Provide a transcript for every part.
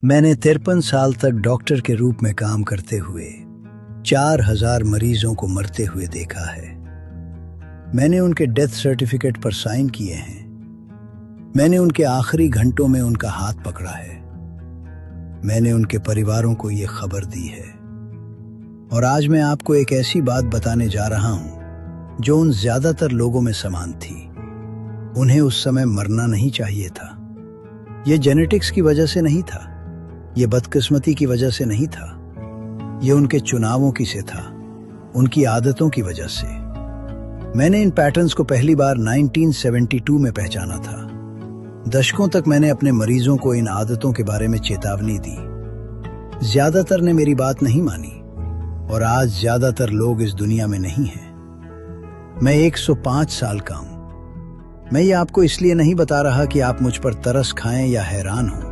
मैंने 53 साल तक डॉक्टर के रूप में काम करते हुए 4000 मरीजों को मरते हुए देखा है। मैंने उनके डेथ सर्टिफिकेट पर साइन किए हैं। मैंने उनके आखिरी घंटों में उनका हाथ पकड़ा है। मैंने उनके परिवारों को ये खबर दी है। और आज मैं आपको एक ऐसी बात बताने जा रहा हूं जो उन ज्यादातर लोगों में समान थी। उन्हें उस समय मरना नहीं चाहिए था। ये जेनेटिक्स की वजह से नहीं था, ये बदकिस्मती की वजह से नहीं था, ये उनके चुनावों की से था, उनकी आदतों की वजह से। मैंने इन पैटर्न्स को पहली बार 1972 में पहचाना था। दशकों तक मैंने अपने मरीजों को इन आदतों के बारे में चेतावनी दी। ज्यादातर ने मेरी बात नहीं मानी और आज ज्यादातर लोग इस दुनिया में नहीं हैं। मैं 105 साल का हूं। मैं ये आपको इसलिए नहीं बता रहा कि आप मुझ पर तरस खाएं या हैरान हो।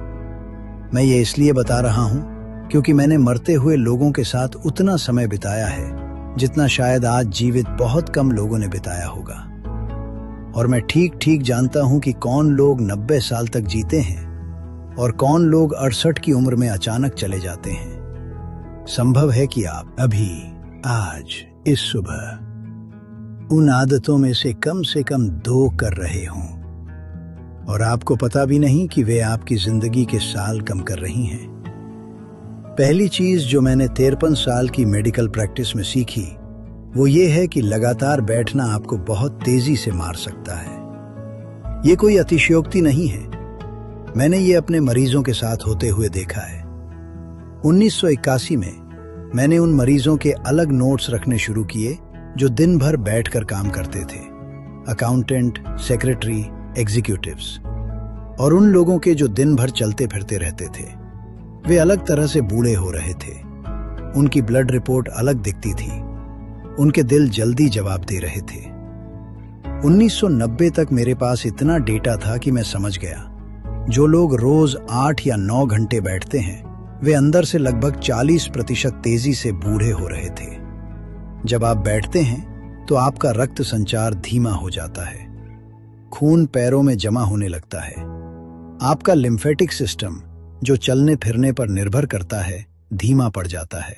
मैं ये इसलिए बता रहा हूं क्योंकि मैंने मरते हुए लोगों के साथ उतना समय बिताया है जितना शायद आज जीवित बहुत कम लोगों ने बिताया होगा। और मैं ठीक ठीक जानता हूं कि कौन लोग 90 साल तक जीते हैं और कौन लोग 68 की उम्र में अचानक चले जाते हैं। संभव है कि आप अभी, आज, इस सुबह उन आदतों में से कम 2 कर रहे हों और आपको पता भी नहीं कि वे आपकी जिंदगी के साल कम कर रही हैं। पहली चीज जो मैंने 53 साल की मेडिकल प्रैक्टिस में सीखी वो ये है कि लगातार बैठना आपको बहुत तेजी से मार सकता है। ये कोई अतिशयोक्ति नहीं है। मैंने ये अपने मरीजों के साथ होते हुए देखा है। 1981 में मैंने उन मरीजों के अलग नोट्स रखने शुरू किए जो दिन भर बैठकर काम करते थे, अकाउंटेंट, सेक्रेटरी, एग्जीक्यूटिव्स, और उन लोगों के जो दिन भर चलते फिरते रहते थे। वे अलग तरह से बूढ़े हो रहे थे। उनकी ब्लड रिपोर्ट अलग दिखती थी। उनके दिल जल्दी जवाब दे रहे थे। 1990 तक मेरे पास इतना डेटा था कि मैं समझ गया जो लोग रोज 8 या 9 घंटे बैठते हैं वे अंदर से लगभग 40% तेजी से बूढ़े हो रहे थे। जब आप बैठते हैं तो आपका रक्त संचार धीमा हो जाता है, खून पैरों में जमा होने लगता है, आपका लिम्फेटिक सिस्टम जो चलने फिरने पर निर्भर करता है धीमा पड़ जाता है,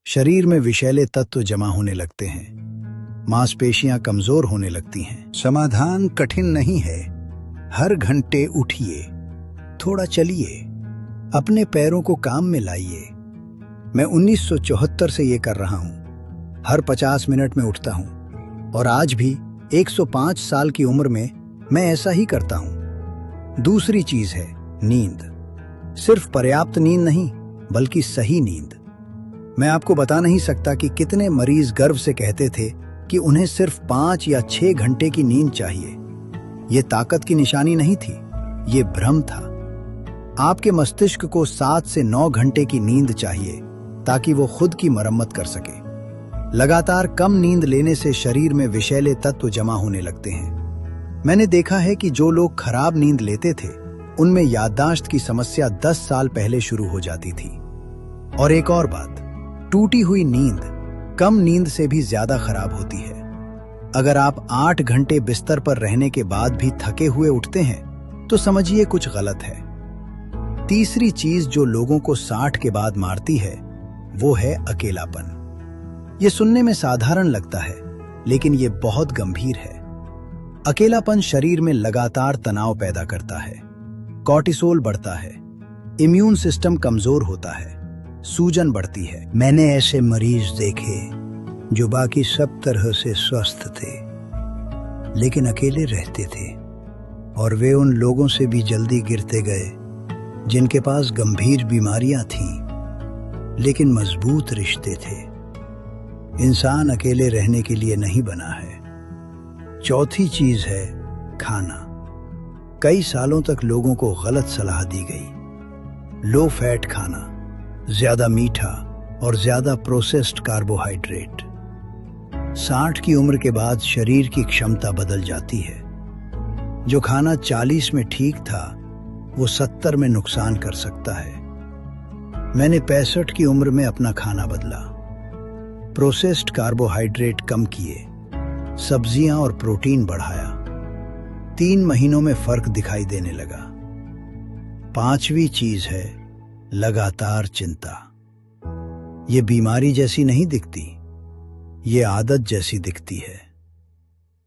शरीर में विषैले तत्व जमा होने लगते हैं, मांसपेशियां कमजोर होने लगती हैं। समाधान कठिन नहीं है। हर घंटे उठिए, थोड़ा चलिए, अपने पैरों को काम में लाइए। मैं 1974 से ये कर रहा हूं। हर 50 मिनट में उठता हूं और आज भी 105 साल की उम्र में मैं ऐसा ही करता हूं। दूसरी चीज है नींद। सिर्फ पर्याप्त नींद नहीं बल्कि सही नींद। मैं आपको बता नहीं सकता कि कितने मरीज गर्व से कहते थे कि उन्हें सिर्फ 5 या 6 घंटे की नींद चाहिए। ये ताकत की निशानी नहीं थी, ये भ्रम था। आपके मस्तिष्क को 7 से 9 घंटे की नींद चाहिए ताकि वो खुद की मरम्मत कर सके। लगातार कम नींद लेने से शरीर में विषैले तत्व जमा होने लगते हैं। मैंने देखा है कि जो लोग खराब नींद लेते थे उनमें याददाश्त की समस्या 10 साल पहले शुरू हो जाती थी। और एक और बात, टूटी हुई नींद कम नींद से भी ज्यादा खराब होती है। अगर आप 8 घंटे बिस्तर पर रहने के बाद भी थके हुए उठते हैं तो समझिए कुछ गलत है। तीसरी चीज जो लोगों को 60 के बाद मारती है वो है अकेलापन। ये सुनने में साधारण लगता है लेकिन ये बहुत गंभीर है। अकेलापन शरीर में लगातार तनाव पैदा करता है, कॉर्टिसोल बढ़ता है, इम्यून सिस्टम कमजोर होता है, सूजन बढ़ती है। मैंने ऐसे मरीज देखे जो बाकी सब तरह से स्वस्थ थे लेकिन अकेले रहते थे और वे उन लोगों से भी जल्दी गिरते गए जिनके पास गंभीर बीमारियां थीं लेकिन मजबूत रिश्ते थे। इंसान अकेले रहने के लिए नहीं बना है। चौथी चीज है खाना। कई सालों तक लोगों को गलत सलाह दी गई। लो फैट खाना, ज्यादा मीठा और ज्यादा प्रोसेस्ड कार्बोहाइड्रेट। 60 की उम्र के बाद शरीर की क्षमता बदल जाती है। जो खाना 40 में ठीक था वो 70 में नुकसान कर सकता है। मैंने 65 की उम्र में अपना खाना बदला, प्रोसेस्ड कार्बोहाइड्रेट कम किए, सब्जियां और प्रोटीन बढ़ाया। 3 महीनों में फर्क दिखाई देने लगा। 5वीं चीज है लगातार चिंता। ये बीमारी जैसी नहीं दिखती, ये आदत जैसी दिखती है।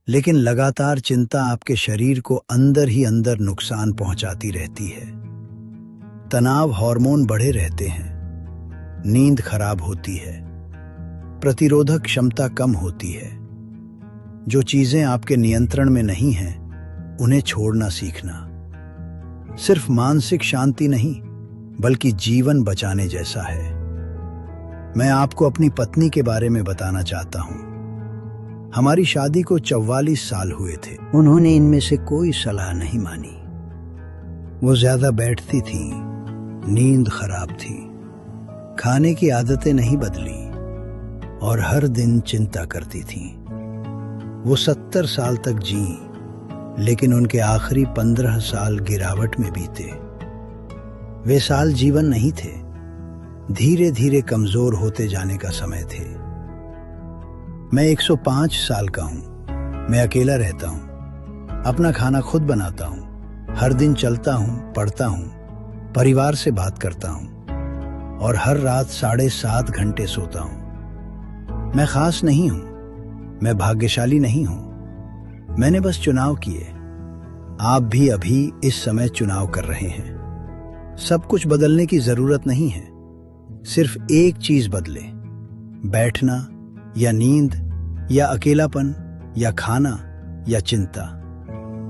लेकिन लगातार चिंता आपके शरीर को अंदर ही अंदर नुकसान पहुंचाती रहती है। तनाव हार्मोन बढ़े रहते हैं, नींद खराब होती है, प्रतिरोधक क्षमता कम होती है। जो चीजें आपके नियंत्रण में नहीं हैं, उन्हें छोड़ना सीखना सिर्फ मानसिक शांति नहीं, बल्कि जीवन बचाने जैसा है। मैं आपको अपनी पत्नी के बारे में बताना चाहता हूं। हमारी शादी को 44 साल हुए थे। उन्होंने इनमें से कोई सलाह नहीं मानी। वो ज्यादा बैठती थी, नींद खराब थी, खाने की आदतें नहीं बदली और हर दिन चिंता करती थी। वो 70 साल तक जी, लेकिन उनके आखिरी 15 साल गिरावट में बीते। वे साल जीवन नहीं थे, धीरे धीरे कमजोर होते जाने का समय थे। मैं 105 साल का हूं, मैं अकेला रहता हूं, अपना खाना खुद बनाता हूं, हर दिन चलता हूं, पढ़ता हूं, परिवार से बात करता हूं और हर रात 7.5 घंटे सोता हूं। मैं खास नहीं हूं, मैं भाग्यशाली नहीं हूं, मैंने बस चुनाव किए। आप भी अभी इस समय चुनाव कर रहे हैं। सब कुछ बदलने की जरूरत नहीं है, सिर्फ एक चीज बदले, बैठना या नींद या अकेलापन या खाना या चिंता।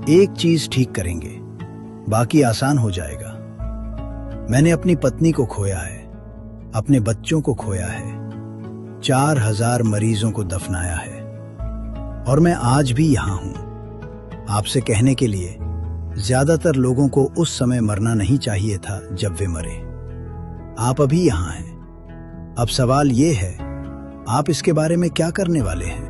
एक चीज ठीक करेंगे, बाकी आसान हो जाएगा। मैंने अपनी पत्नी को खोया है, अपने बच्चों को खोया है, 4000 मरीजों को दफनाया है और मैं आज भी यहां हूं आपसे कहने के लिए। ज्यादातर लोगों को उस समय मरना नहीं चाहिए था जब वे मरे। आप अभी यहां हैं। अब सवाल ये है, आप इसके बारे में क्या करने वाले हैं?